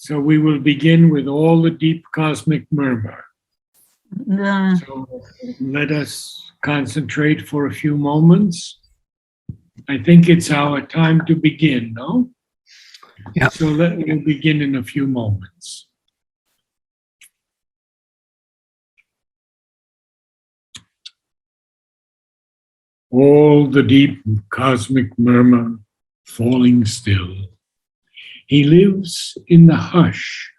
So we will begin with all the deep cosmic murmur. So let us concentrate for a few moments. I think it's our time to begin, no? Yeah. So we'll begin in a few moments. All the deep cosmic murmur falling still. He lives in the hush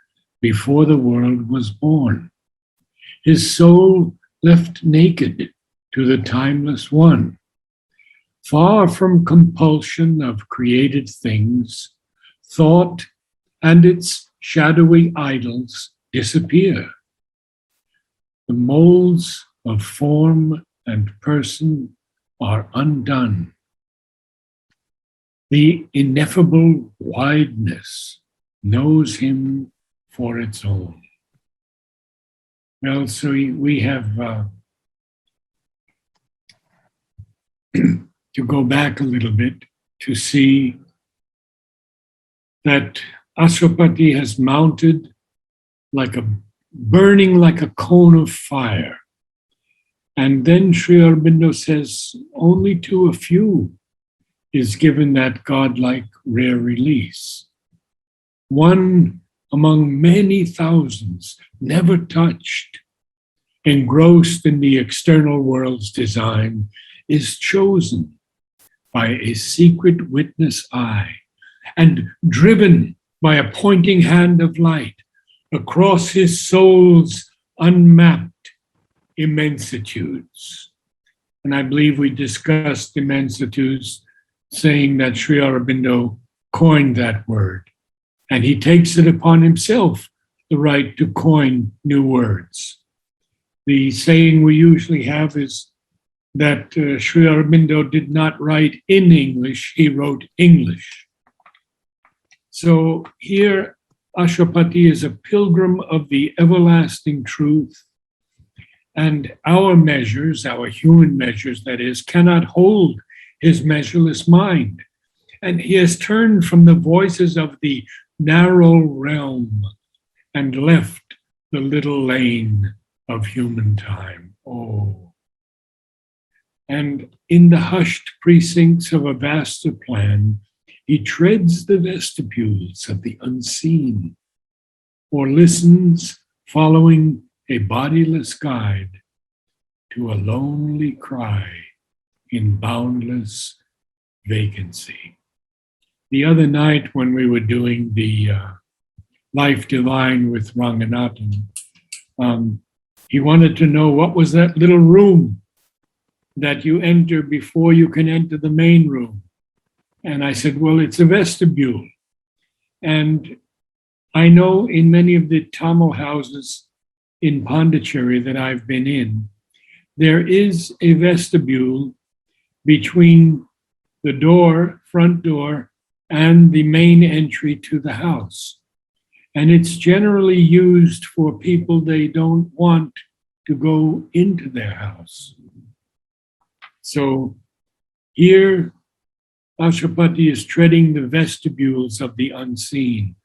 before the world was born. His soul left naked to the timeless one. Far from compulsion of created things, thought and its shadowy idols disappear. The molds of form and person are undone. The ineffable wideness knows him for its own. Well, so we have to go back a little bit to see that Ashwapati has mounted burning like a cone of fire. And then Sri Aurobindo says, only to a few is given that godlike rare release. One among many thousands, never touched, engrossed in the external world's design, is chosen by a secret witness eye and driven by a pointing hand of light across his soul's unmapped immensitudes. And I believe we discussed immensitudes, saying that Sri Aurobindo coined that word. And he takes it upon himself, the right to coin new words. The saying we usually have is that Sri Aurobindo did not write in English, he wrote English. So here, Ashwapati is a pilgrim of the everlasting truth, and our measures, our human measures, that is, cannot hold his measureless mind. And he has turned from the voices of the narrow realm and left the little lane of human time. Oh. And in the hushed precincts of a vaster plan, he treads the vestibules of the unseen, or listens, following a bodiless guide, to a lonely cry in boundless vacancy. The other night when we were doing the Life Divine with Ranganathan, he wanted to know what was that little room that you enter before you can enter the main room. And I said, well, it's a vestibule. And I know in many of the Tamil houses in Pondicherry that I've been in, there is a vestibule between the door, front door, and the main entry to the house. And it's generally used for people they don't want to go into their house. So here, Ashwapati is treading the vestibules of the unseen,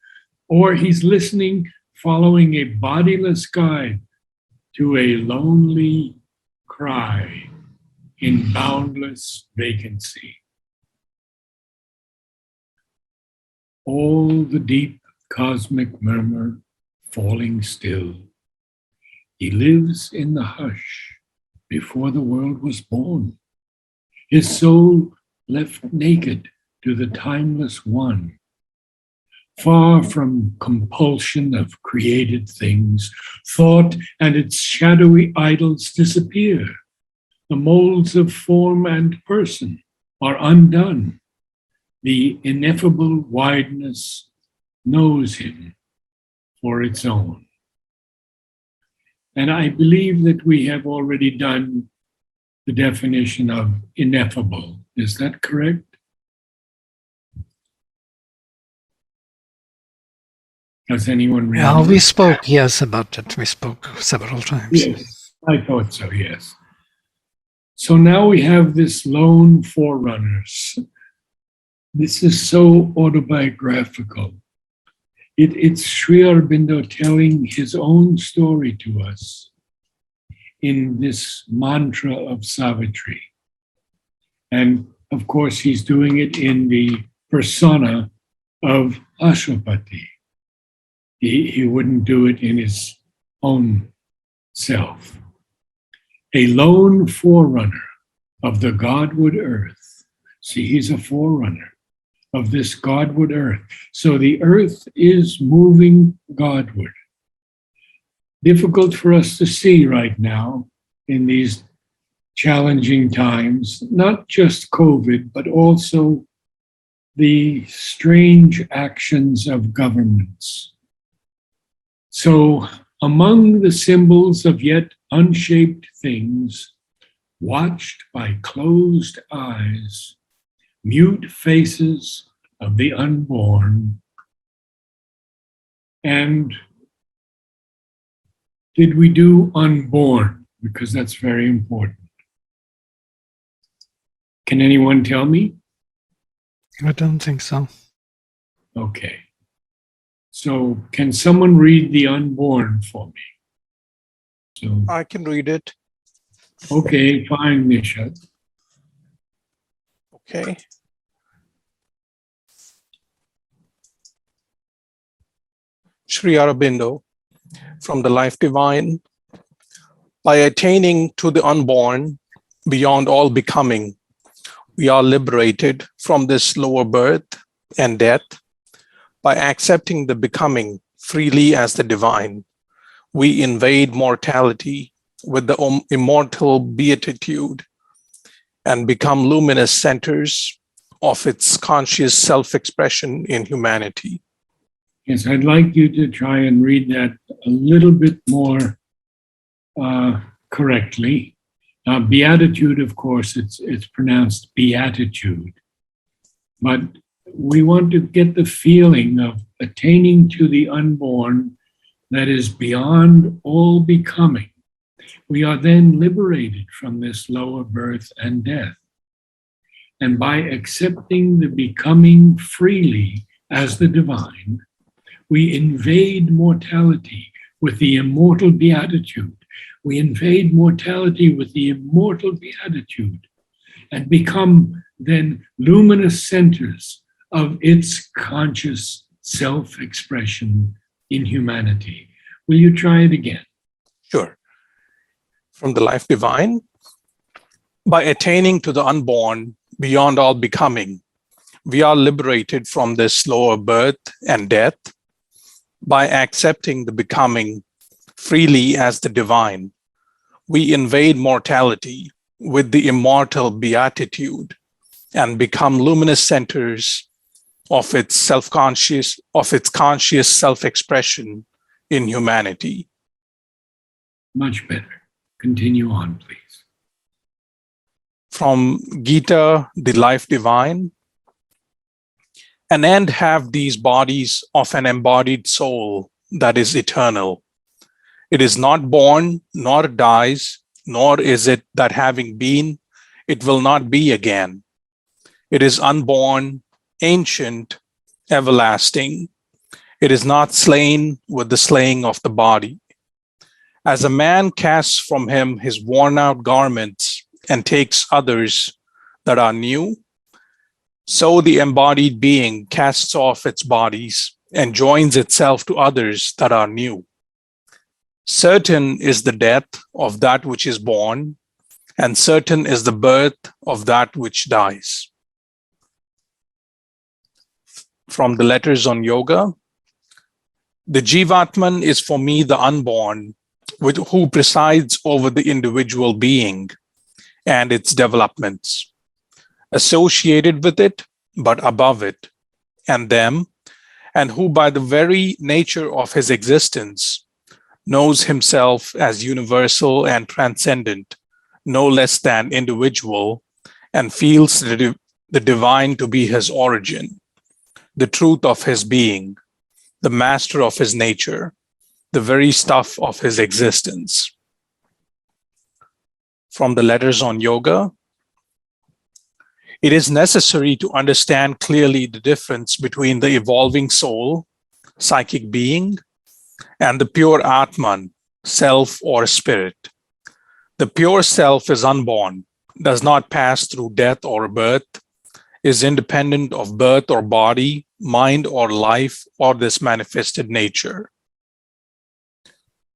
or he's listening, following a bodiless guide to a lonely cry in boundless vacancy. All the deep cosmic murmur falling still. He lives in the hush before the world was born. His soul left naked to the timeless one. Far from compulsion of created things, thought and its shadowy idols disappear. The molds of form and person are undone. The ineffable wideness knows him for its own. And I believe that we have already done the definition of ineffable. Is that correct? Does anyone remember? Yeah, we spoke, yes, about it. We spoke several times. Yes, I thought so, yes. So now we have this lone forerunners. This is so autobiographical. It's Sri Aurobindo telling his own story to us in this mantra of Savitri. And of course, he's doing it in the persona of Ashwapati. He wouldn't do it in his own self. A lone forerunner of the Godward earth. See, he's a forerunner of this Godward earth. So the earth is moving Godward. Difficult for us to see right now in these challenging times, not just COVID, but also the strange actions of governments. So among the symbols of yet unshaped things, watched by closed eyes, mute faces of the unborn. And did we do unborn? Because that's very important. Can anyone tell me? I don't think so. Okay. So can someone read the unborn for me? So, I can read it. okay, fine, Nisha. Okay. Sri Aurobindo from the Life Divine. By attaining to the unborn, beyond all becoming, we are liberated from this lower birth and death. By accepting the becoming freely as the divine, we invade mortality with the immortal beatitude and become luminous centers of its conscious self-expression in humanity. Yes, I'd like you to try and read that a little bit more correctly. Beatitude, of course, it's pronounced beatitude, but we want to get the feeling of attaining to the unborn that is beyond all becoming. We are then liberated from this lower birth and death. And by accepting the becoming freely as the divine, we invade mortality with the immortal beatitude. We invade mortality with the immortal beatitude and become then luminous centers of its conscious self-expression in humanity. Will you try it again? Sure. From the Life Divine, by attaining to the unborn, beyond all becoming, we are liberated from this lower birth and death. By accepting the becoming freely as the divine, we invade mortality with the immortal beatitude and become luminous centers of its conscious self-expression in humanity. Much better. Continue on, please. From Gita, the Life Divine. An end have these bodies of an embodied soul that is eternal. It is not born, nor dies, nor is it that having been, it will not be again. It is unborn, ancient, everlasting. It is not slain with the slaying of the body. As a man casts from him his worn out garments and takes others that are new, so the embodied being casts off its bodies and joins itself to others that are new. Certain is the death of that which is born, and certain is the birth of that which dies. From the Letters on Yoga. The Jivatman is for me the unborn, who presides over the individual being and its developments, associated with it, but above it, and them, and who by the very nature of his existence knows himself as universal and transcendent, no less than individual, and feels the divine to be his origin, the truth of his being, the master of his nature, the very stuff of his existence. From the Letters on Yoga. It is necessary to understand clearly the difference between the evolving soul, psychic being, and the pure Atman, self or spirit. The pure self is unborn, does not pass through death or birth, is independent of birth or body, mind or life, or this manifested nature.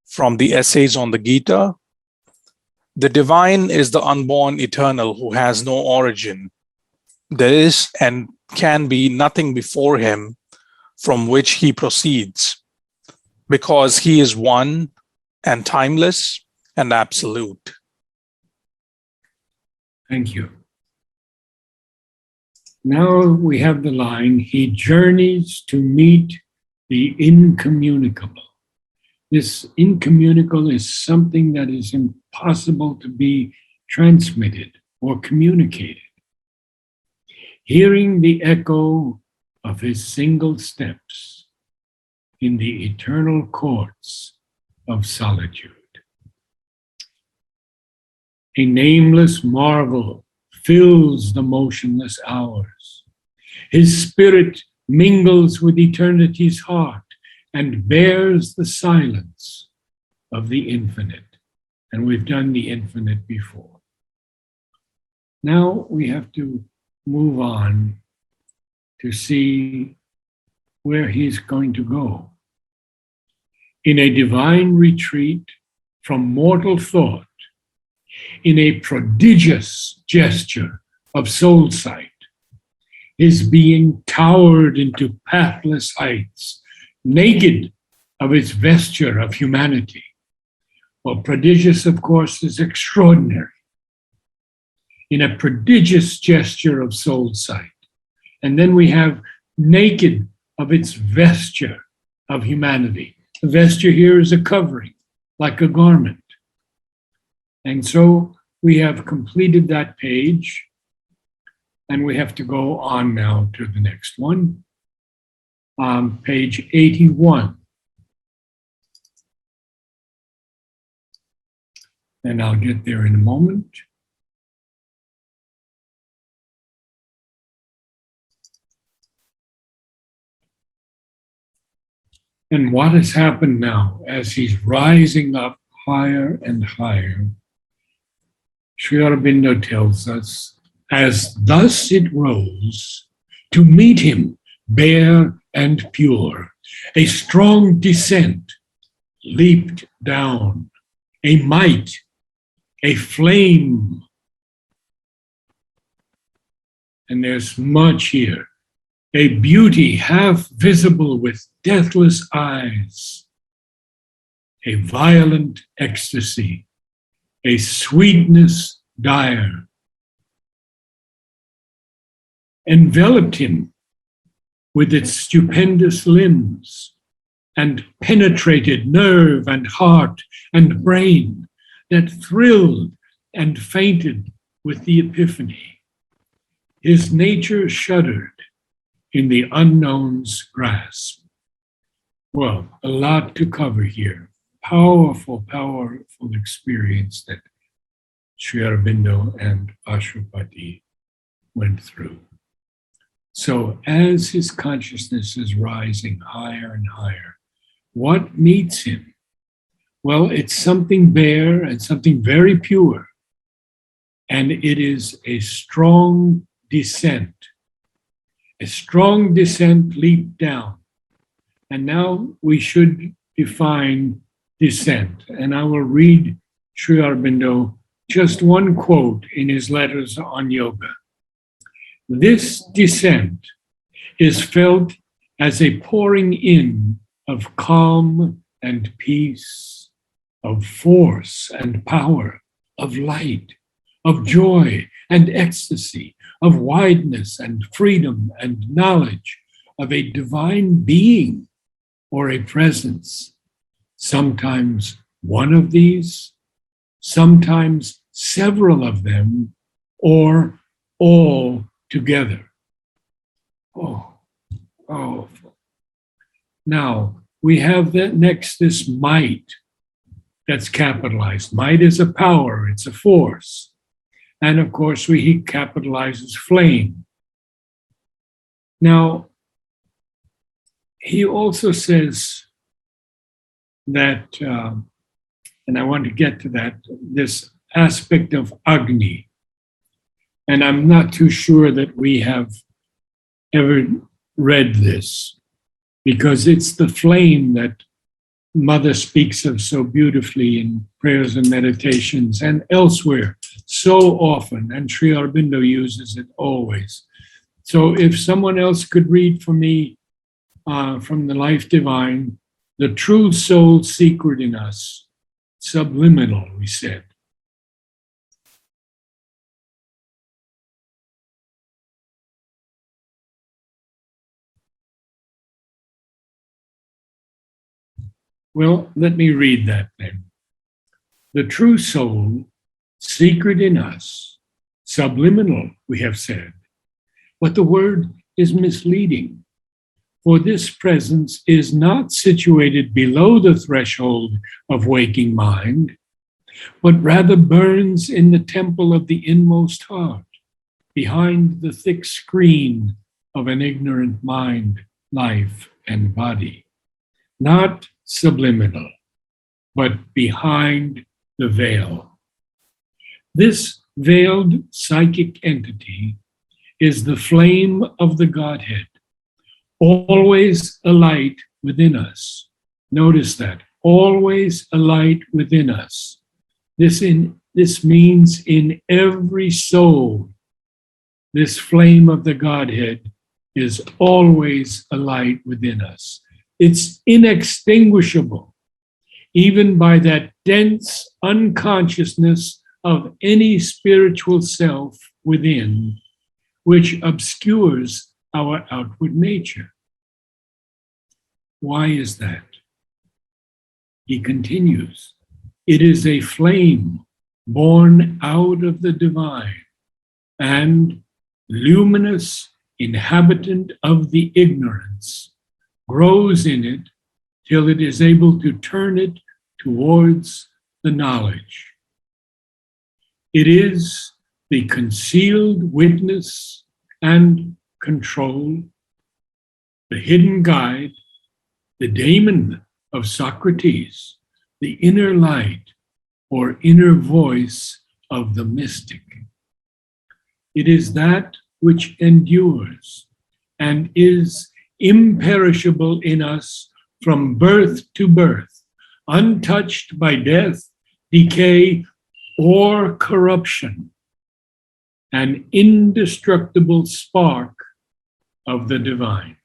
From the Essays on the Gita, the divine is the unborn eternal who has no origin. There is and can be nothing before him from which he proceeds, because he is one and timeless and absolute. Thank you. Now we have the line, he journeys to meet the incommunicable. This incommunicable is something that is impossible to be transmitted or communicated. Hearing the echo of his single steps in the eternal courts of solitude. A nameless marvel fills the motionless hours. His spirit mingles with eternity's heart and bears the silence of the infinite. And we've done the infinite before. Now we have to move on to see where he's going to go. In a divine retreat from mortal thought, in a prodigious gesture of soul sight, his being towered into pathless heights, naked of its vesture of humanity. Well, prodigious, of course, is extraordinary. In a prodigious gesture of soul sight. And then we have naked of its vesture of humanity. The vesture here is a covering, like a garment. And so we have completed that page, and we have to go on now to the next one. Page 81. And I'll get there in a moment. And what has happened now as he's rising up higher and higher? Sri Aurobindo tells us, as thus it rose to meet him bare and pure, a strong descent leaped down, a might, a flame. And there's much here. A beauty half visible with deathless eyes, a violent ecstasy, a sweetness dire, enveloped him with its stupendous limbs and penetrated nerve and heart and brain that thrilled and fainted with the epiphany. His nature shuddered in the unknown's grasp. Well, a lot to cover here. Powerful, powerful experience that Sri Aurobindo and Pashupati went through. So as his consciousness is rising higher and higher, what meets him? Well, it's something bare and something very pure. And it is a strong descent. A strong descent leaped down. And now we should define descent. And I will read Sri Aurobindo just one quote in his letters on yoga. This descent is felt as a pouring in of calm and peace, of force and power, of light, of joy and ecstasy, of wideness and freedom and knowledge, of a divine being or a presence. Sometimes one of these, sometimes several of them, or all together. Oh, powerful. Now, we have next this might that's capitalized. Might is a power, it's a force. And of course, he capitalizes flame. Now, he also says that, and I want to get to that, this aspect of Agni. And I'm not too sure that we have ever read this, because it's the flame that Mother speaks of so beautifully in prayers and meditations and elsewhere so often, and Sri Aurobindo uses it always. So if someone else could read for me from the Life Divine, the true soul secret in us, subliminal, we said. Well, let me read that then. The true soul, secret in us, subliminal, we have said. But the word is misleading, for this presence is not situated below the threshold of waking mind, but rather burns in the temple of the inmost heart, behind the thick screen of an ignorant mind, life, and body. Not subliminal, but behind the veil. This veiled psychic entity is the flame of the Godhead, always alight within us. Notice that, always alight within us. This means in every soul, this flame of the Godhead is always alight within us. It's inextinguishable, even by that dense unconsciousness of any spiritual self within, which obscures our outward nature. Why is that? He continues, it is a flame born out of the divine and luminous inhabitant of the ignorance, grows in it till it is able to turn it towards the knowledge. It is the concealed witness and control, the hidden guide, the daemon of Socrates, the inner light or inner voice of the mystic. It is that which endures and is imperishable in us from birth to birth, untouched by death, decay, or corruption, an indestructible spark of the divine.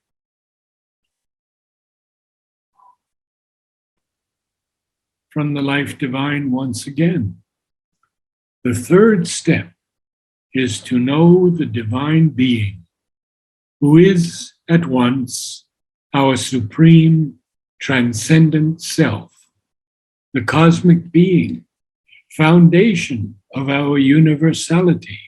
From the Life Divine once again. The third step is to know the divine being, who is at once our supreme transcendent self, the cosmic being, foundation of our universality,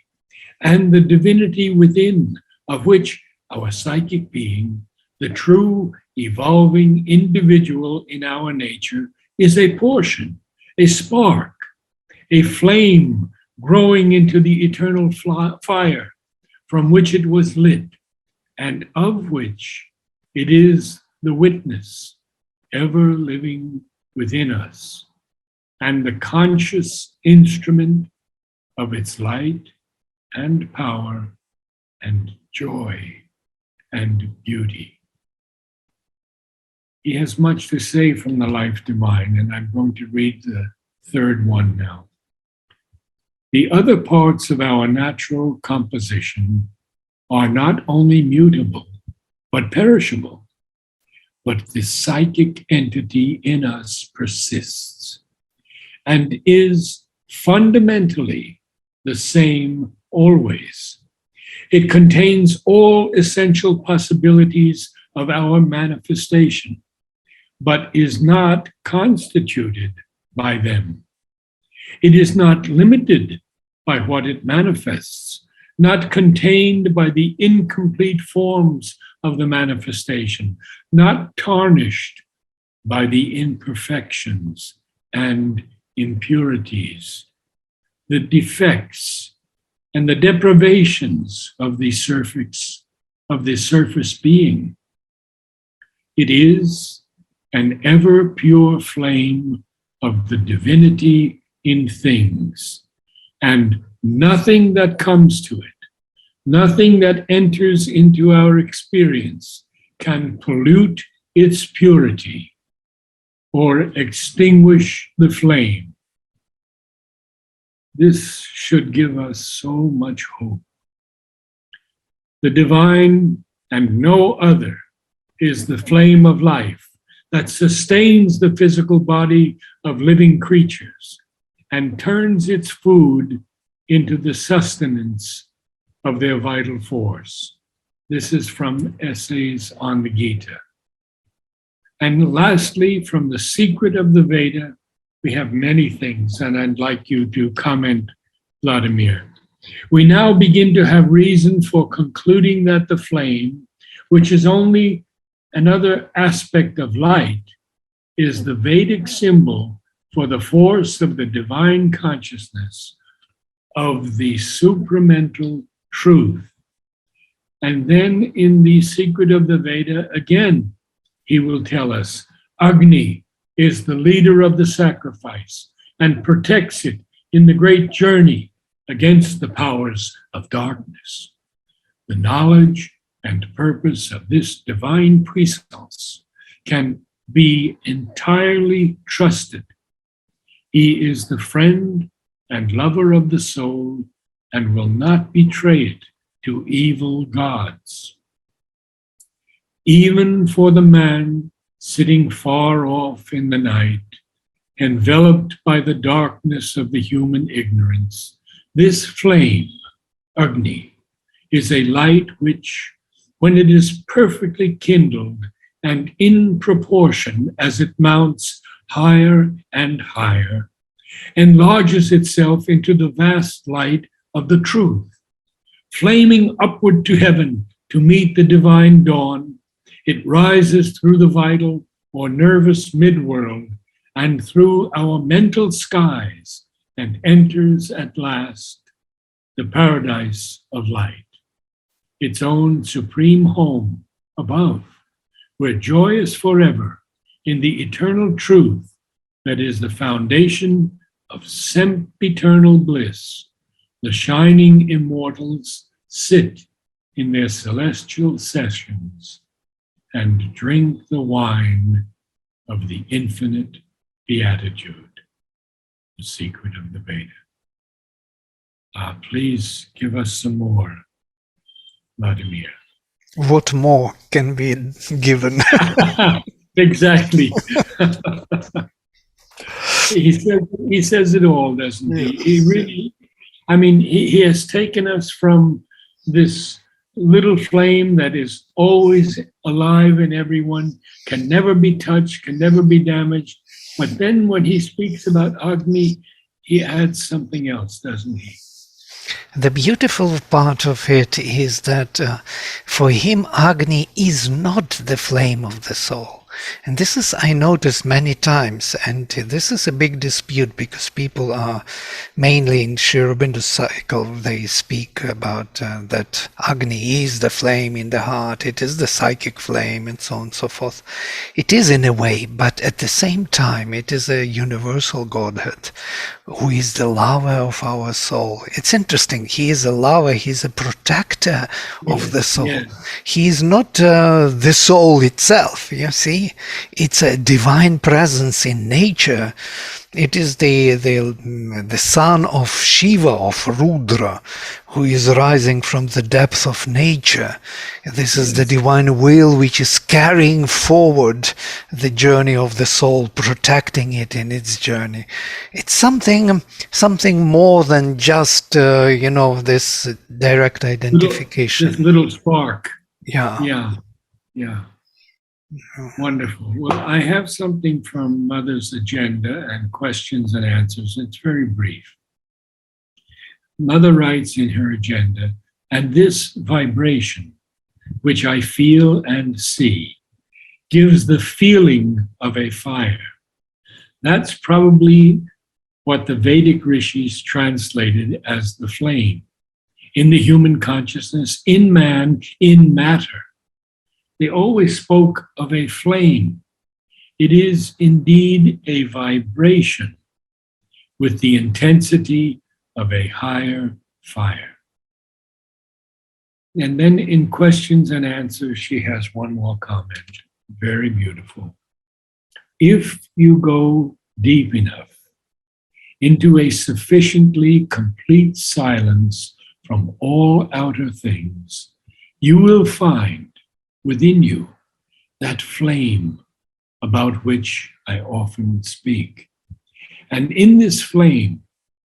and the divinity within, of which our psychic being, the true evolving individual in our nature, is a portion, a spark, a flame growing into the eternal fire from which it was lit, and of which it is the witness, ever living within us, and the conscious instrument of its light and power and joy and beauty. He has much to say from the Life Divine, and I'm going to read the third one now. The other parts of our natural composition are not only mutable, but perishable. But the psychic entity in us persists and is fundamentally the same always. It contains all essential possibilities of our manifestation, but is not constituted by them. It is not limited by what it manifests, not contained by the incomplete forms of the manifestation, not tarnished by the imperfections and impurities, the defects and the deprivations of the surface being. It is an ever pure flame of the divinity in things, and nothing that comes to it, nothing that enters into our experience can pollute its purity or extinguish the flame. This should give us so much hope. The divine and no other is the flame of life that sustains the physical body of living creatures and turns its food into the sustenance of their vital force. This is from Essays on the Gita. And lastly, from the secret of the Veda, we have many things, and I'd like you to comment, Vladimir. We now begin to have reason for concluding that the flame, which is only another aspect of light, is the Vedic symbol for the force of the divine consciousness of the supramental truth. And then in the secret of the Veda, again, he will tell us, Agni is the leader of the sacrifice and protects it in the great journey against the powers of darkness. The knowledge and purpose of this divine presence can be entirely trusted. He is the friend and lover of the soul and will not betray it to evil gods. Even for the man sitting far off in the night, enveloped by the darkness of the human ignorance, this flame, Agni, is a light which, when it is perfectly kindled and in proportion as it mounts higher and higher, enlarges itself into the vast light of the truth. Flaming upward to heaven to meet the divine dawn, it rises through the vital or nervous midworld and through our mental skies and enters at last the paradise of light, its own supreme home above, where joy is forever in the eternal truth that is the foundation of sempiternal bliss. The shining immortals sit in their celestial sessions and drink the wine of the infinite beatitude, the secret of the Veda. Please give us some more, Vladimir. What more can be given? Exactly. He says it all, doesn't he? He really, I mean, he has taken us from this little flame that is always alive in everyone, can never be touched, can never be damaged. But then when he speaks about Agni, he adds something else, doesn't he? The beautiful part of it is that for him, Agni is not the flame of the soul. And this is, I noticed many times, and this is a big dispute because people are mainly in Sri Aurobindo's cycle, they speak about that Agni is the flame in the heart, it is the psychic flame, and so on and so forth. It is in a way, but at the same time, it is a universal Godhead who is the lover of our soul. It's interesting, he is a lover, he's a protector of the soul. Yes. He is not the soul itself, you see. It's a divine presence in nature. It is the son of Shiva, of Rudra, who is rising from the depth of nature. This is the divine will which is carrying forward the journey of the soul, protecting it in its journey. It's something more than just this direct identification. This little spark. Yeah. Yeah. Wonderful. Well, I have something from Mother's agenda and questions and answers. It's very brief. Mother writes in her agenda, and this vibration, which I feel and see, gives the feeling of a fire. That's probably what the Vedic rishis translated as the flame. In the human consciousness, in man, in matter. they always spoke of a flame. It is indeed a vibration with the intensity of a higher fire. And then in questions and answers, she has one more comment, very beautiful. If you go deep enough into a sufficiently complete silence from all outer things, you will find within you that flame about which I often speak. And in this flame,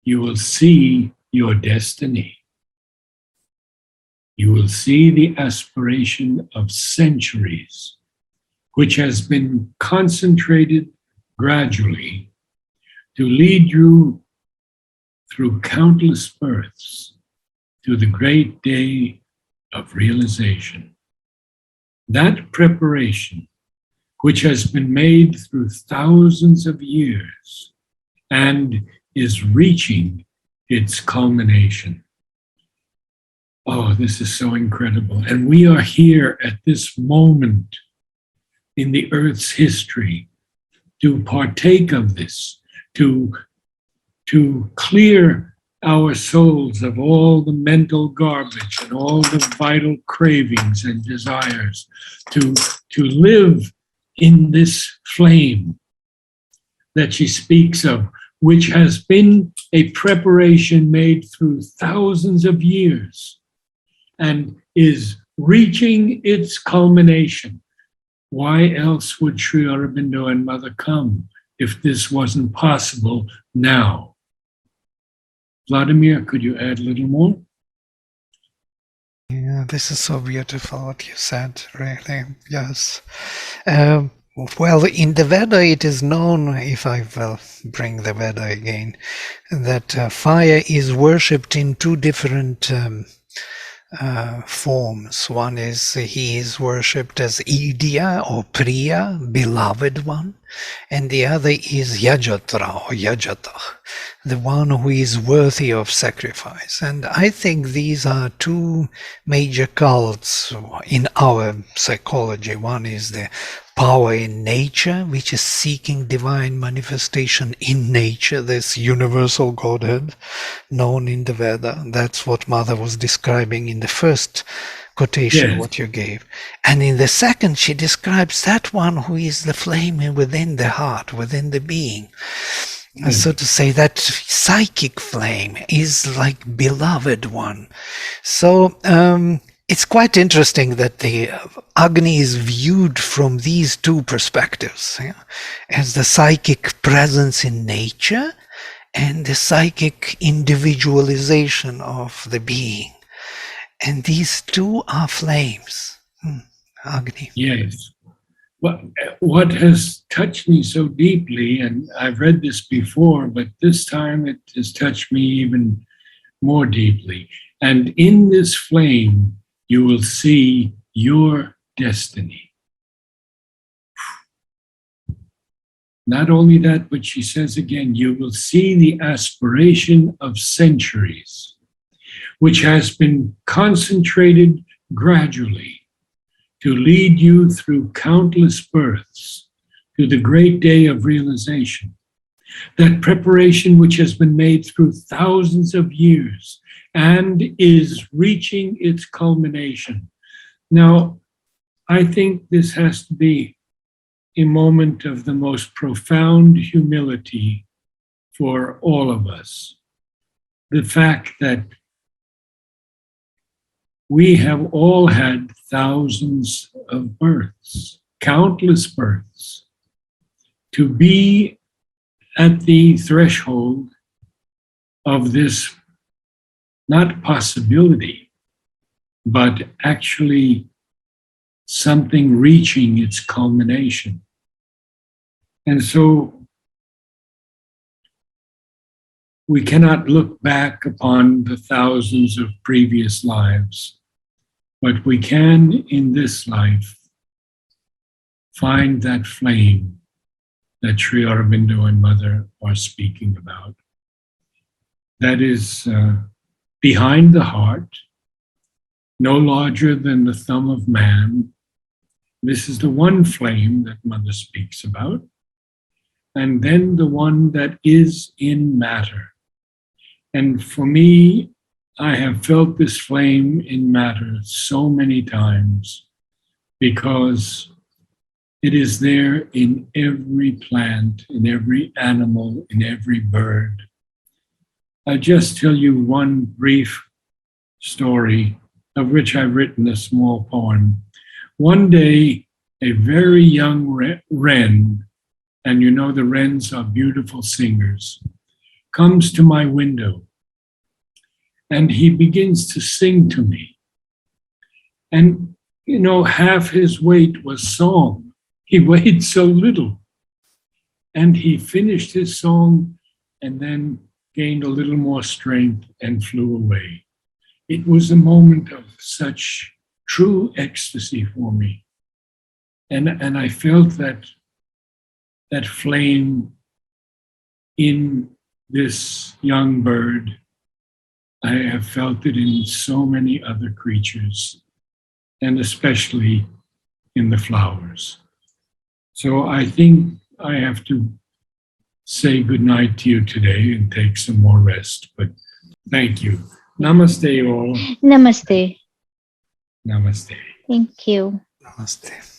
you will see your destiny. You will see the aspiration of centuries, which has been concentrated gradually to lead you through countless births to the great day of realization. That preparation, which has been made through thousands of years and is reaching its culmination. Oh, this is so incredible. And we are here at this moment in the Earth's history to partake of this, to clear our souls of all the mental garbage and all the vital cravings and desires, to live in this flame that she speaks of, which has been a preparation made through thousands of years and is reaching its culmination. Why else would Sri Aurobindo and Mother come if this wasn't possible now? Vladimir, could you add a little more? Yeah, this is so beautiful what you said, really. Yes. Well, in the Veda, it is known, if I will bring the Veda again, that fire is worshipped in two different forms. One is he is worshipped as Idya or Priya, beloved one, and the other is Yajatra or Yajata, the one who is worthy of sacrifice. And I think these are two major cults in our psychology. One is the power in nature, which is seeking divine manifestation in nature, this universal Godhead known in the Veda. That's what Mother was describing in the first quotation, Yes. what you gave. And in the second, she describes that one who is the flame within the heart, within the being. So to say, that psychic flame is like beloved one. So it's quite interesting that the Agni is viewed from these two perspectives, as the psychic presence in nature and the psychic individualization of the being. And these two are flames. Agni. Yes. What has touched me so deeply, and I've read this before, but this time it has touched me even more deeply. And in this flame, you will see your destiny. Not only that, but she says again, you will see the aspiration of centuries, which has been concentrated gradually to lead you through countless births to the great day of realization. That preparation which has been made through thousands of years and is reaching its culmination. Now, I think this has to be a moment of the most profound humility for all of us. The fact that we have all had thousands of births, countless births, to be at the threshold of this, not possibility, but actually something reaching its culmination. And so we cannot look back upon the thousands of previous lives, but we can, in this life, find that flame that Sri Aurobindo and Mother are speaking about. That is behind the heart, no larger than the thumb of man, This is the one flame that Mother speaks about. And then the one that is in matter. And for me, I have felt this flame in matter so many times because it is there in every plant, in every animal, in every bird. I'll just tell you one brief story of which I've written a small poem. One day, a very young wren, and you know the wrens are beautiful singers, comes to my window and he begins to sing to me. And, you know, half his weight was song. He weighed so little. And he finished his song and then gained a little more strength and flew away. It was a moment of such true ecstasy for me. And I felt that flame in this young bird. I have felt it in so many other creatures, and especially in the flowers. So I think I have to say goodnight to you today and take some more rest, but thank you. Namaste all. Namaste. Namaste. Thank you. Namaste.